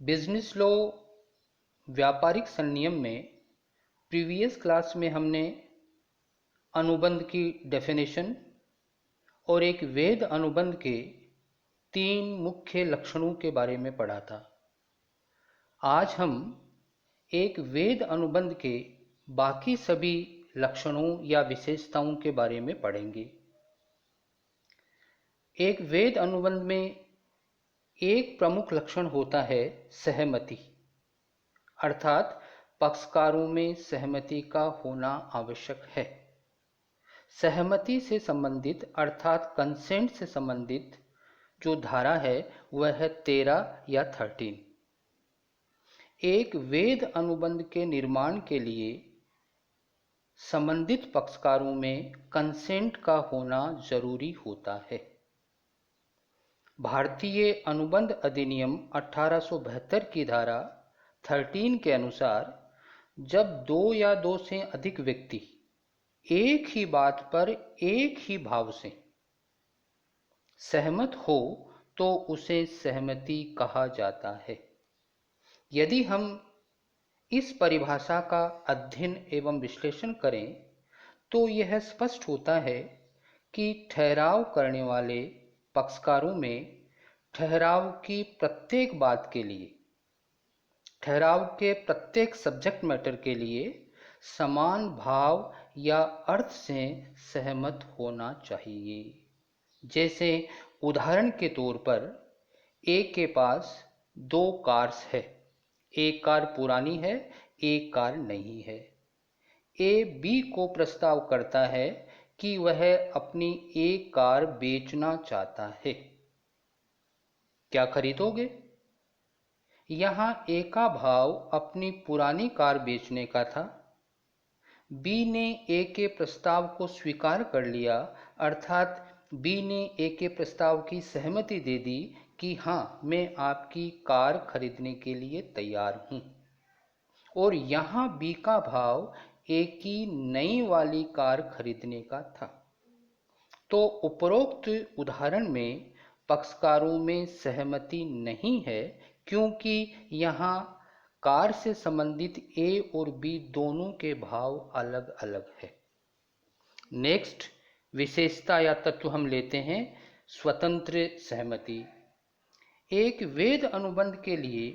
Business law व्यापारिक संनियम में previous class में हमने अनुबंध की डेफिनेशन और एक वैध अनुबंध के 3 मुख्य लक्षणों के बारे में पढ़ा था। आज हम एक वैध अनुबंध के बाकी सभी लक्षणों या विशेषताओं के बारे में पढ़ेंगे। एक वैध अनुबंध में एक प्रमुख लक्षण होता है सहमति, अर्थात पक्षकारों में सहमति का होना आवश्यक है। सहमति से संबंधित अर्थात कंसेंट से संबंधित जो धारा है वह है 13 या 13। एक वैध अनुबंध के निर्माण के लिए संबंधित पक्षकारों में कंसेंट का होना जरूरी होता है। भारतीय अनुबंध अधिनियम 1872 की धारा 13 के अनुसार जब 2 या 2 से अधिक व्यक्ति एक ही बात पर एक ही भाव से सहमत हो तो उसे सहमति कहा जाता है। यदि हम इस परिभाषा का अध्ययन एवं विश्लेषण करें तो यह स्पष्ट होता है कि ठहराव करने वाले पक्षकारों में ठहराव की प्रत्येक बात के लिए, ठहराव के प्रत्येक सब्जेक्ट मैटर के लिए समान भाव या अर्थ से सहमत होना चाहिए। जैसे उदाहरण के तौर पर ए के पास 2 कार्स है, एक कार पुरानी है, एक कार नहीं है। ए बी को प्रस्ताव करता है कि वह अपनी एक कार बेचना चाहता है, क्या खरीदोगे? यहां ए का भाव अपनी पुरानी कार बेचने का था। बी ने ए के प्रस्ताव को स्वीकार कर लिया, अर्थात बी ने ए के प्रस्ताव की सहमति दे दी कि हां, मैं आपकी कार खरीदने के लिए तैयार हूं। और यहां बी का भाव ए की नई वाली कार खरीदने का था। तो उपरोक्त उदाहरण में पक्षकारों में सहमति नहीं है क्योंकि यहाँ कार से संबंधित ए और बी दोनों के भाव अलग अलग है। नेक्स्ट विशेषता या तत्व हम लेते हैं स्वतंत्र सहमति। एक वैध अनुबंध के लिए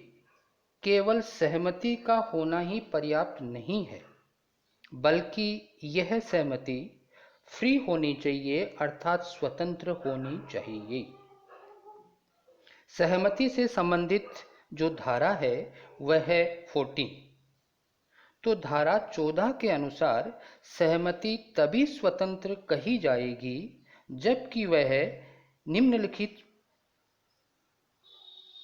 केवल सहमति का होना ही पर्याप्त नहीं है, बल्कि यह सहमति फ्री होनी चाहिए, अर्थात स्वतंत्र होनी चाहिए। सहमति से संबंधित जो धारा है वह है 14। तो धारा 14 के अनुसार सहमति तभी स्वतंत्र कही जाएगी जबकि वह निम्नलिखित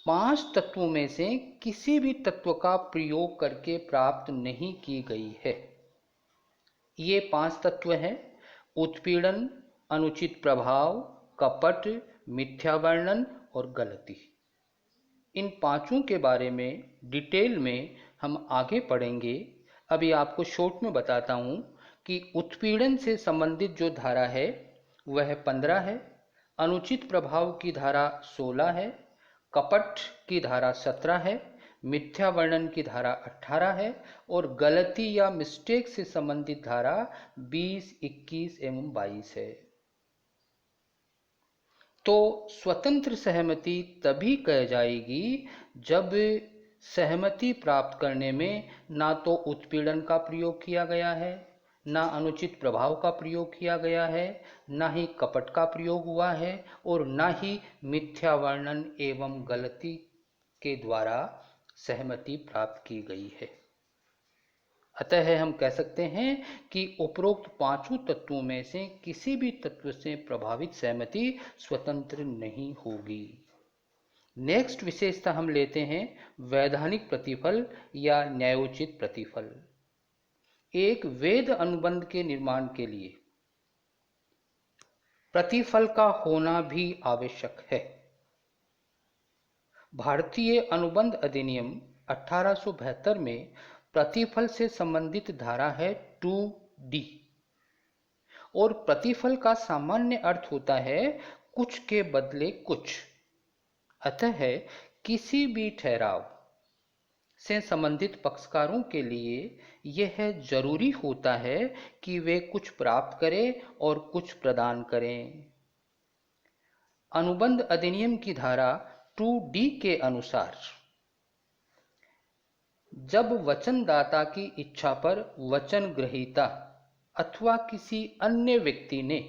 5 तत्वों में से किसी भी तत्व का प्रयोग करके प्राप्त नहीं की गई है। ये 5 तत्व हैं उत्पीड़न, अनुचित प्रभाव, कपट, मिथ्या वर्णन और गलती। इन 5 के बारे में डिटेल में हम आगे पढ़ेंगे। अभी आपको शॉर्ट में बताता हूं कि उत्पीड़न से संबंधित जो धारा है वह 15 है, अनुचित प्रभाव की धारा 16 है, कपट की धारा 17 है, मिथ्या वर्णन की धारा 18 है और गलती या मिस्टेक से संबंधित धारा 20, 21 एवं 22 है। तो स्वतंत्र सहमति तभी कह जाएगी जब सहमति प्राप्त करने में ना तो उत्पीड़न का प्रयोग किया गया है, ना अनुचित प्रभाव का प्रयोग किया गया है, ना ही कपट का प्रयोग हुआ है और ना ही मिथ्या वर्णन एवं गलती के द्वारा सहमति प्राप्त की गई है। अतः हम कह सकते हैं कि उपरोक्त 5 तत्वों में से किसी भी तत्व से प्रभावित सहमति स्वतंत्र नहीं होगी। नेक्स्ट विशेषता हम लेते हैं वैधानिक प्रतिफल या न्यायोचित प्रतिफल। एक वैध अनुबंध के निर्माण के लिए प्रतिफल का होना भी आवश्यक है। भारतीय अनुबंध अधिनियम 1872 में प्रतिफल से संबंधित धारा है 2D और प्रतिफल का सामान्य अर्थ होता है कुछ के बदले कुछ। अतः किसी भी ठहराव से संबंधित पक्षकारों के लिए यह जरूरी होता है कि वे कुछ प्राप्त करें और कुछ प्रदान करें। अनुबंध अधिनियम की धारा 2D के अनुसार जब वचनदाता की इच्छा पर वचन ग्रहीता अथवा किसी अन्य व्यक्ति ने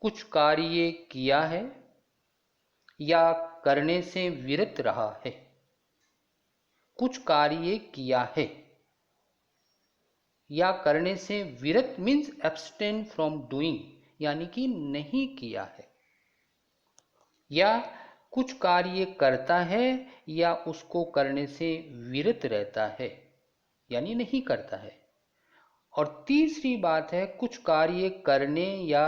कुछ कार्य किया है या करने से विरत रहा है, कुछ कार्य किया है या करने से विरत मीन्स एब्सटेन फ्रॉम डूइंग, यानी कि नहीं किया है, या कुछ कार्य करता है या उसको करने से विरत रहता है यानी नहीं करता है। और तीसरी बात है कुछ कार्य करने या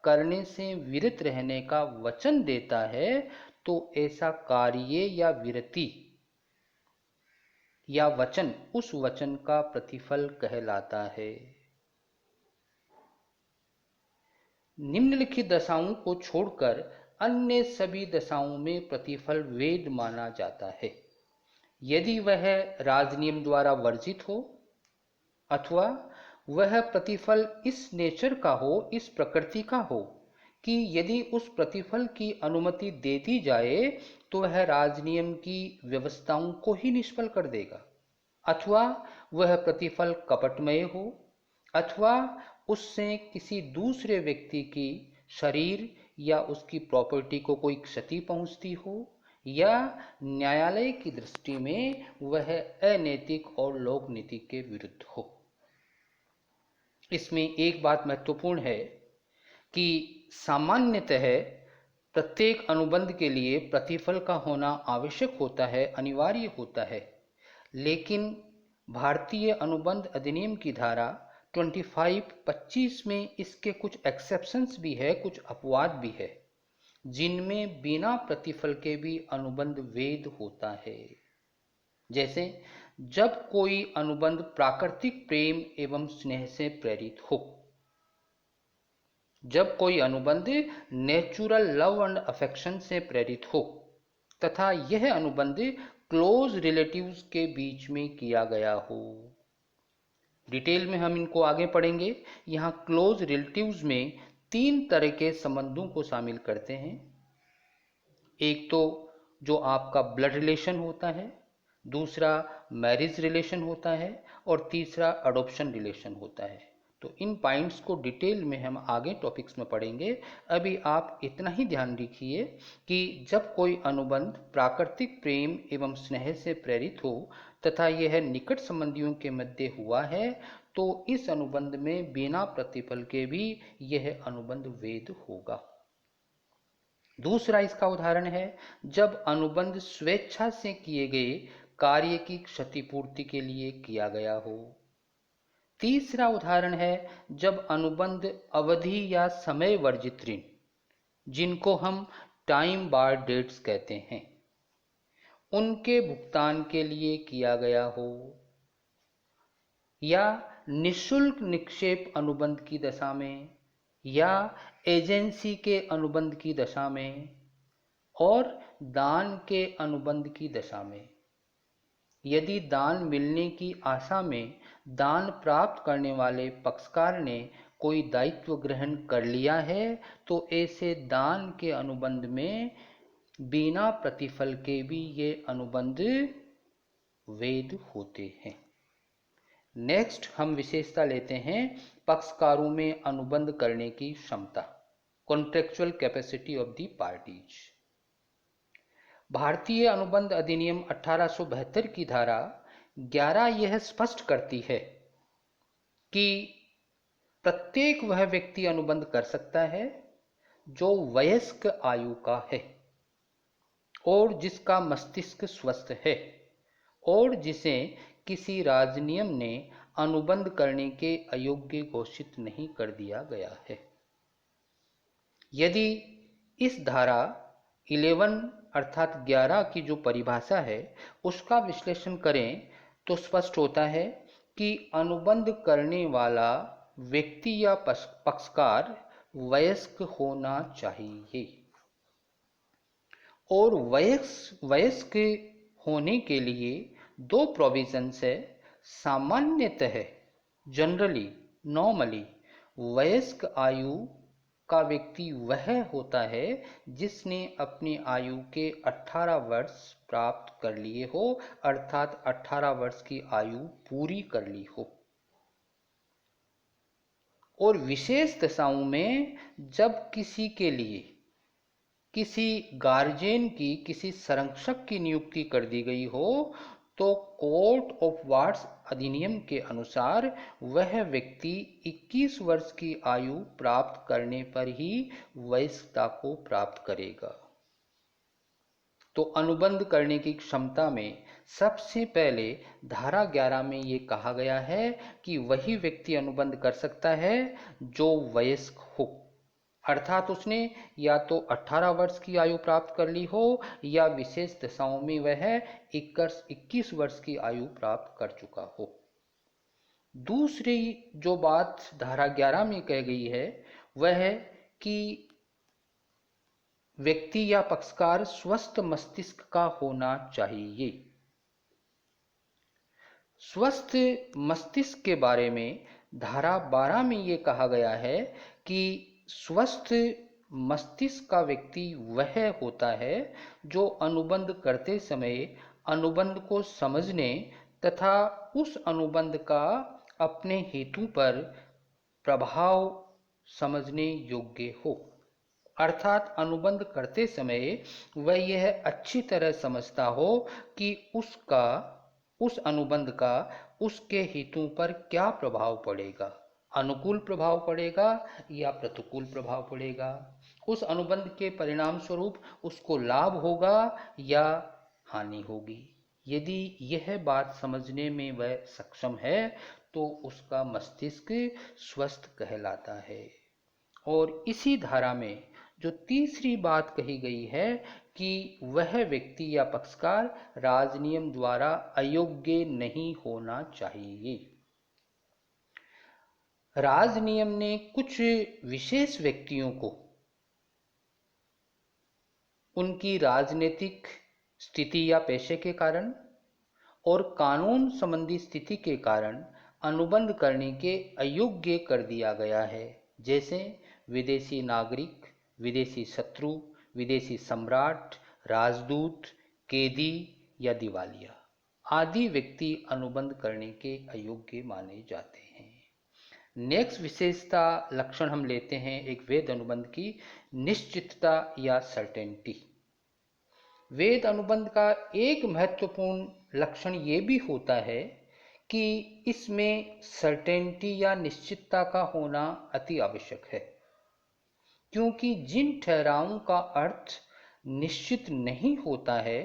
करने से विरत रहने का वचन देता है, तो ऐसा कार्य या विरति या वचन उस वचन का प्रतिफल कहलाता है। निम्नलिखित दशाओं को छोड़कर अन्य सभी दशाओं में प्रतिफल वैध माना जाता है यदि वह राजनियम द्वारा वर्जित हो अथवा वह प्रतिफल इस नेचर का हो, इस प्रकृति का हो कि यदि उस प्रतिफल की अनुमति दे दी जाए तो वह राजनियम की व्यवस्थाओं को ही निष्फल कर देगा, अथवा वह प्रतिफल कपटमय हो, अथवा उससे किसी दूसरे व्यक्ति की शरीर या उसकी प्रॉपर्टी को कोई क्षति पहुंचती हो, या न्यायालय की दृष्टि में वह अनैतिक और लोक नीति के विरुद्ध हो। इसमें एक बात महत्वपूर्ण है कि सामान्यतः प्रत्येक अनुबंध के लिए प्रतिफल का होना आवश्यक होता है, अनिवार्य होता है, लेकिन भारतीय अनुबंध अधिनियम की धारा 25-25 में इसके कुछ एक्सेप्शंस भी है, कुछ अपवाद भी है, जिनमें बिना प्रतिफल के भी अनुबंध वैध होता है। जैसे जब कोई अनुबंध प्राकृतिक प्रेम एवं स्नेह से प्रेरित हो, जब कोई अनुबंध नेचुरल लव एंड अफेक्शन से प्रेरित हो, तथा यह अनुबंध क्लोज रिलेटिव्स के बीच में किया गया हो। डिटेल में हम इनको आगे पढ़ेंगे। यहाँ क्लोज रिलेटिव्स में 3 तरह के संबंधों को शामिल करते हैं। एक तो जो आपका ब्लड रिलेशन होता है, दूसरा मैरिज रिलेशन होता है और तीसरा अडॉप्शन रिलेशन होता है। तो इन पॉइंट्स को डिटेल में हम आगे टॉपिक्स में पढ़ेंगे। अभी आप इतना ही ध्यान रखिए कि जब कोई अनुबंध प्राकृतिक प्रेम एवं स्नेह से प्रेरित हो तथा यह निकट संबंधियों के मध्य हुआ है, तो इस अनुबंध में बिना प्रतिफल के भी यह अनुबंध वैध होगा। दूसरा इसका उदाहरण है जब अनुबंध स्वेच्छा से किए गए कार्य की क्षतिपूर्ति के लिए किया गया हो। तीसरा उदाहरण है जब अनुबंध अवधि या समय वर्जित ऋण, जिनको हम टाइम बार डेट्स कहते हैं, उनके भुगतान के लिए किया गया हो, या निःशुल्क निक्षेप अनुबंध की दशा में, या एजेंसी के अनुबंध की दशा में, और दान के अनुबंध की दशा में। यदि दान मिलने की आशा में दान प्राप्त करने वाले पक्षकार ने कोई दायित्व ग्रहण कर लिया है, तो ऐसे दान के अनुबंध में बिना प्रतिफल के भी ये अनुबंध वैध होते हैं। नेक्स्ट हम विशेषता लेते हैं पक्षकारों में अनुबंध करने की क्षमता, contractual capacity of the parties. भारतीय अनुबंध अधिनियम 1872 की धारा 11 यह स्पष्ट करती है कि प्रत्येक वह व्यक्ति अनुबंध कर सकता है जो वयस्क आयु का है और जिसका मस्तिष्क स्वस्थ है और जिसे किसी राजनियम ने अनुबंध करने के अयोग्य घोषित नहीं कर दिया गया है। यदि इस धारा 11 अर्थात 11 की जो परिभाषा है उसका विश्लेषण करें तो स्पष्ट होता है कि अनुबंध करने वाला व्यक्ति या पक्षकार वयस्क होना चाहिए और वयस्क होने के लिए दो प्रोविजंस है। सामान्यतः जनरली नॉर्मली वयस्क आयु का व्यक्ति वह होता है जिसने अपनी आयु के 18 वर्ष प्राप्त कर लिए हो, अर्थात 18 वर्ष की आयु पूरी कर ली हो। और विशेष दशाओं में जब किसी के लिए किसी गार्जियन की, किसी संरक्षक की नियुक्ति कर दी गई हो, तो कोर्ट ऑफ वार्ड्स अधिनियम के अनुसार वह व्यक्ति 21 वर्ष की आयु प्राप्त करने पर ही वयस्कता को प्राप्त करेगा। तो अनुबंध करने की क्षमता में सबसे पहले धारा 11 में ये कहा गया है कि वही व्यक्ति अनुबंध कर सकता है जो वयस्क हो, अर्थात उसने या तो 18 वर्ष की आयु प्राप्त कर ली हो या विशेष दशाओं में वह 21 वर्ष की आयु प्राप्त कर चुका हो। दूसरी जो बात धारा 11 में कह गई है वह है कि व्यक्ति या पक्षकार स्वस्थ मस्तिष्क का होना चाहिए। स्वस्थ मस्तिष्क के बारे में धारा 12 में ये कहा गया है कि स्वस्थ मस्तिष्क का व्यक्ति वह होता है जो अनुबंध करते समय अनुबंध को समझने तथा उस अनुबंध का अपने हेतु पर प्रभाव समझने योग्य हो, अर्थात अनुबंध करते समय वह यह अच्छी तरह समझता हो कि उस अनुबंध का उसके हेतु पर क्या प्रभाव पड़ेगा, अनुकूल प्रभाव पड़ेगा या प्रतिकूल प्रभाव पड़ेगा, उस अनुबंध के परिणाम स्वरूप उसको लाभ होगा या हानि होगी। यदि यह बात समझने में वह सक्षम है तो उसका मस्तिष्क स्वस्थ कहलाता है। और इसी धारा में जो तीसरी बात कही गई है कि वह व्यक्ति या पक्षकार राजनियम द्वारा अयोग्य नहीं होना चाहिए। राजनियम ने कुछ विशेष व्यक्तियों को उनकी राजनीतिक स्थिति या पेशे के कारण और कानून संबंधी स्थिति के कारण अनुबंध करने के अयोग्य कर दिया गया है, जैसे विदेशी नागरिक, विदेशी शत्रु, विदेशी सम्राट, राजदूत, कैदी या दिवालिया आदि व्यक्ति अनुबंध करने के अयोग्य माने जाते हैं। नेक्स्ट विशेषता लक्षण हम लेते हैं एक वेद अनुबंध की, निश्चितता या सर्टेनिटी। वेद अनुबंध का एक महत्वपूर्ण लक्षण ये भी होता है कि इसमें सर्टेनिटी या निश्चितता का होना अति आवश्यक है, क्योंकि जिन ठहरावों का अर्थ निश्चित नहीं होता है,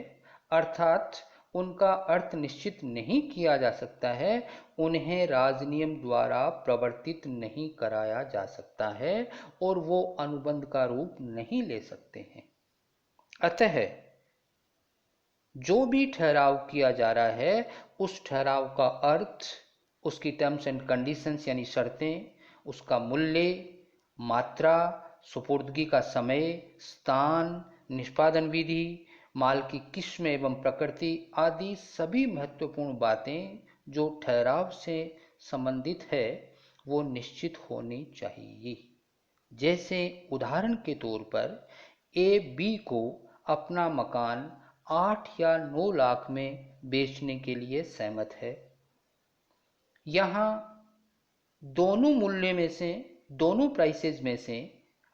अर्थात उनका अर्थ निश्चित नहीं किया जा सकता है, उन्हें राजनियम द्वारा प्रवर्तित नहीं कराया जा सकता है और वो अनुबंध का रूप नहीं ले सकते हैं। अतः जो भी ठहराव किया जा रहा है उस ठहराव का अर्थ, उसकी टर्म्स एंड कंडीशंस यानी शर्तें, उसका मूल्य, मात्रा, सुपुर्दगी का समय, स्थान, निष्पादन विधि, माल की किस्म एवं प्रकृति आदि सभी महत्वपूर्ण बातें जो ठहराव से संबंधित है वो निश्चित होनी चाहिए। जैसे उदाहरण के तौर पर ए बी को अपना मकान 8 या 9 लाख में बेचने के लिए सहमत है। यहाँ दोनों मूल्य में से, दोनों प्राइसेज में से,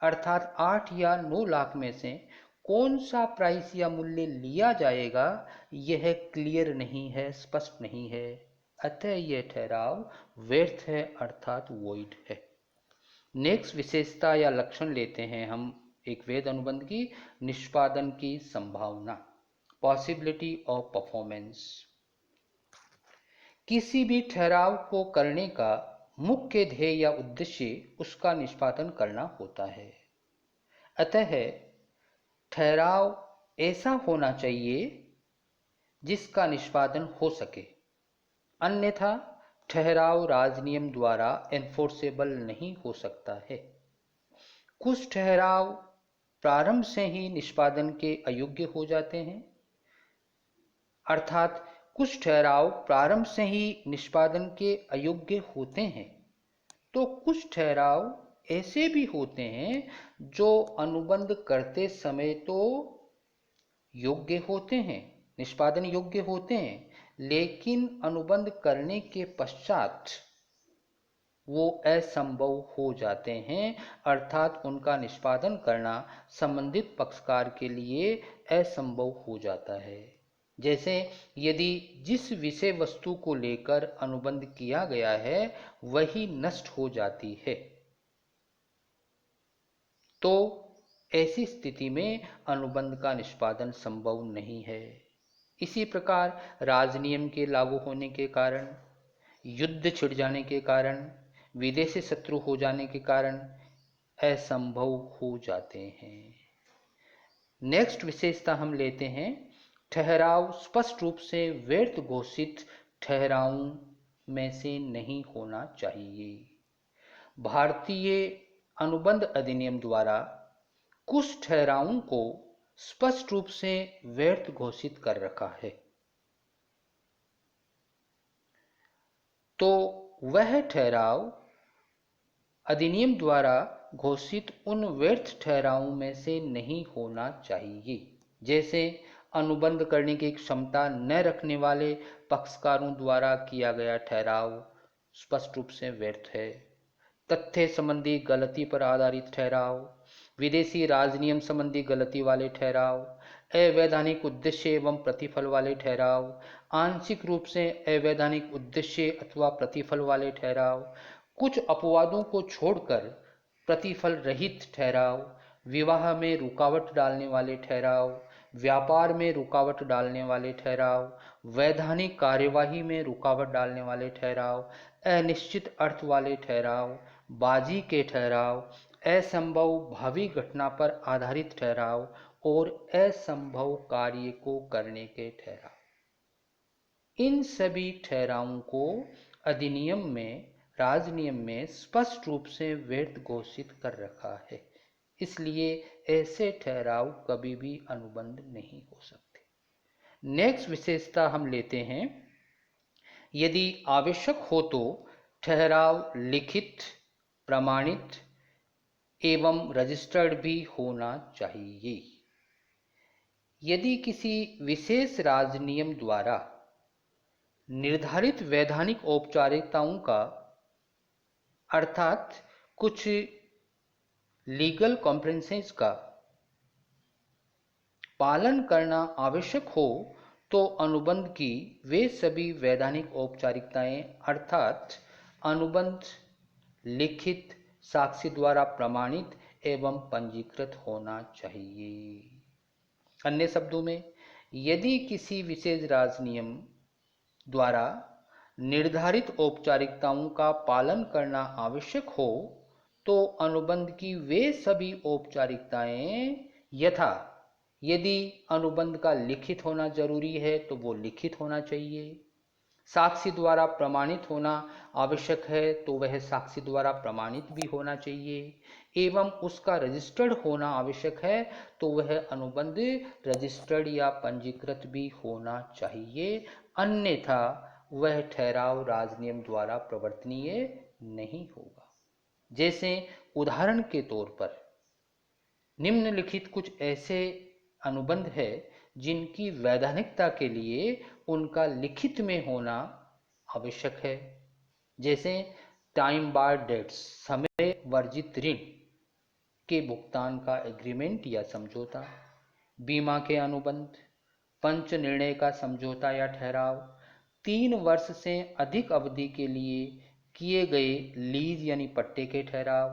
अर्थात 8 या 9 लाख में से कौन सा प्राइस या मूल्य लिया जाएगा यह क्लियर नहीं है, स्पष्ट नहीं है, अतः यह ठहराव व्यर्थ है अर्थात वॉइड है। नेक्स्ट विशेषता या लक्षण लेते हैं हम एक वेद अनुबंध की, निष्पादन की संभावना, पॉसिबिलिटी ऑफ परफॉर्मेंस। किसी भी ठहराव को करने का मुख्य ध्येय या उद्देश्य उसका निष्पादन करना होता है। अतः ठहराव ऐसा होना चाहिए जिसका निष्पादन हो सके, अन्यथा ठहराव राजनियम द्वारा एनफोर्सेबल नहीं हो सकता है। कुछ ठहराव प्रारंभ से ही निष्पादन के अयोग्य हो जाते हैं, अर्थात कुछ ठहराव प्रारंभ से ही निष्पादन के अयोग्य होते हैं, तो कुछ ठहराव ऐसे भी होते हैं जो अनुबंध करते समय तो योग्य होते हैं, निष्पादन योग्य होते हैं, लेकिन अनुबंध करने के पश्चात वो असंभव हो जाते हैं, अर्थात उनका निष्पादन करना संबंधित पक्षकार के लिए असंभव हो जाता है। जैसे यदि जिस विषय वस्तु को लेकर अनुबंध किया गया है वही नष्ट हो जाती है, तो ऐसी स्थिति में अनुबंध का निष्पादन संभव नहीं है। इसी प्रकार राजनियम के लागू होने के कारण, युद्ध छिड़ जाने के कारण, विदेशी शत्रु हो जाने के कारण असंभव हो जाते हैं। नेक्स्ट विशेषता हम लेते हैं, ठहराव स्पष्ट रूप से व्यर्थ घोषित ठहरावों में से नहीं होना चाहिए। भारतीय अनुबंध अधिनियम द्वारा कुछ ठहरावों को स्पष्ट रूप से व्यर्थ घोषित कर रखा है, तो वह ठहराव अधिनियम द्वारा घोषित उन व्यर्थ ठहरावों में से नहीं होना चाहिए। जैसे अनुबंध करने की क्षमता न रखने वाले पक्षकारों द्वारा किया गया ठहराव स्पष्ट रूप से व्यर्थ है। तथ्य संबंधी गलती पर आधारित ठहराव, विदेशी राजनियम संबंधी गलती वाले ठहराव, अवैधानिक उद्देश्य एवं प्रतिफल वाले ठहराव, आंशिक रूप से अवैधानिक उद्देश्य अथवा प्रतिफल वाले ठहराव, कुछ अपवादों को छोड़कर प्रतिफल रहित ठहराव, विवाह में रुकावट डालने वाले ठहराव, व्यापार में रुकावट डालने वाले ठहराव, वैधानिक कार्यवाही में रुकावट डालने वाले ठहराव, अनिश्चित अर्थ वाले ठहराव, बाजी के ठहराव, असंभव भावी घटना पर आधारित ठहराव और असंभव कार्य को करने के ठहराव, इन सभी ठहरावों को अधिनियम में, राजनियम में स्पष्ट रूप से व्यर्थ घोषित कर रखा है। इसलिए ऐसे ठहराव कभी भी अनुबंध नहीं हो सकते। नेक्स्ट विशेषता हम लेते हैं, यदि आवश्यक हो तो ठहराव लिखित, प्रमाणित एवं रजिस्टर्ड भी होना चाहिए। यदि किसी विशेष राजनियम द्वारा निर्धारित वैधानिक औपचारिकताओं का, अर्थात कुछ लीगल कॉम्प्रेंसेस का पालन करना आवश्यक हो, तो अनुबंध की वे सभी वैधानिक औपचारिकताएं, अर्थात अनुबंध लिखित, साक्षी द्वारा प्रमाणित एवं पंजीकृत होना चाहिए। अन्य शब्दों में, यदि किसी विशेष राजनियम द्वारा निर्धारित औपचारिकताओं का पालन करना आवश्यक हो, तो अनुबंध की वे सभी औपचारिकताएं, यथा यदि अनुबंध का लिखित होना जरूरी है तो वो लिखित होना चाहिए, साक्षी द्वारा प्रमाणित होना आवश्यक है तो वह साक्षी द्वारा प्रमाणित भी होना चाहिए, एवं उसका रजिस्टर्ड होना आवश्यक है तो वह अनुबंध रजिस्टर्ड या पंजीकृत भी होना चाहिए, अन्यथा वह ठहराव राजनियम द्वारा प्रवर्तनीय नहीं होगा। जैसे उदाहरण के तौर पर निम्नलिखित कुछ ऐसे अनुबंध है जिनकी वैधानिकता के लिए उनका लिखित में होना आवश्यक है। जैसे टाइम बार डेट्स, समय वर्जित ऋण के भुगतान का एग्रीमेंट या समझौता, बीमा के अनुबंध, पंच निर्णय का समझौता या ठहराव, 3 वर्ष से अधिक अवधि के लिए किए गए लीज यानी पट्टे के ठहराव,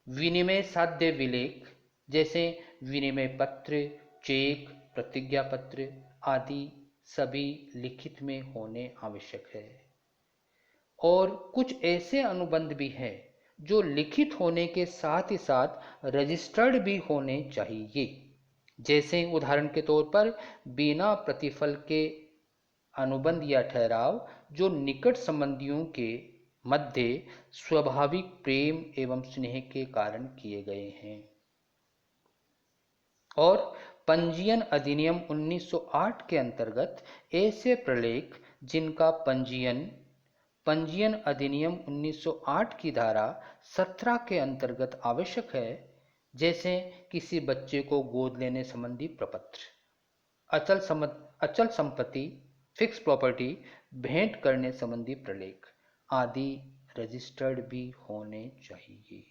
विनिमय साध्य विलेख जैसे विनिमय पत्र, चेक, प्रतिज्ञा पत्र आदि सभी लिखित में होने आवश्यक है। और कुछ ऐसे अनुबंध भी हैं जो लिखित होने के साथ ही साथ रजिस्टर्ड भी होने चाहिए। जैसे उदाहरण के तौर पर बिना प्रतिफल के अनुबंध या ठहराव जो निकट संबंधियों के मध्य स्वाभाविक प्रेम एवं स्नेह के कारण किए गए हैं। और पंजीयन अधिनियम 1908 के अंतर्गत ऐसे प्रलेख जिनका पंजीयन अधिनियम 1908 की धारा 17 के अंतर्गत आवश्यक है, जैसे किसी बच्चे को गोद लेने संबंधी प्रपत्र, अचल संपत्ति फिक्स प्रॉपर्टी भेंट करने संबंधी प्रलेख आदि रजिस्टर्ड भी होने चाहिए।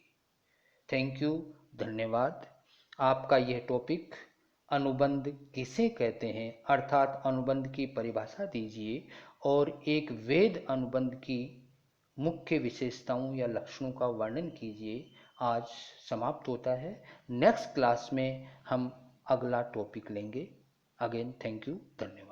थैंक यू, धन्यवाद। आपका यह टॉपिक अनुबंध किसे कहते हैं अर्थात अनुबंध की परिभाषा दीजिए और एक वैध अनुबंध की मुख्य विशेषताओं या लक्षणों का वर्णन कीजिए, आज समाप्त होता है। नेक्स्ट क्लास में हम अगला टॉपिक लेंगे। अगेन थैंक यू, धन्यवाद।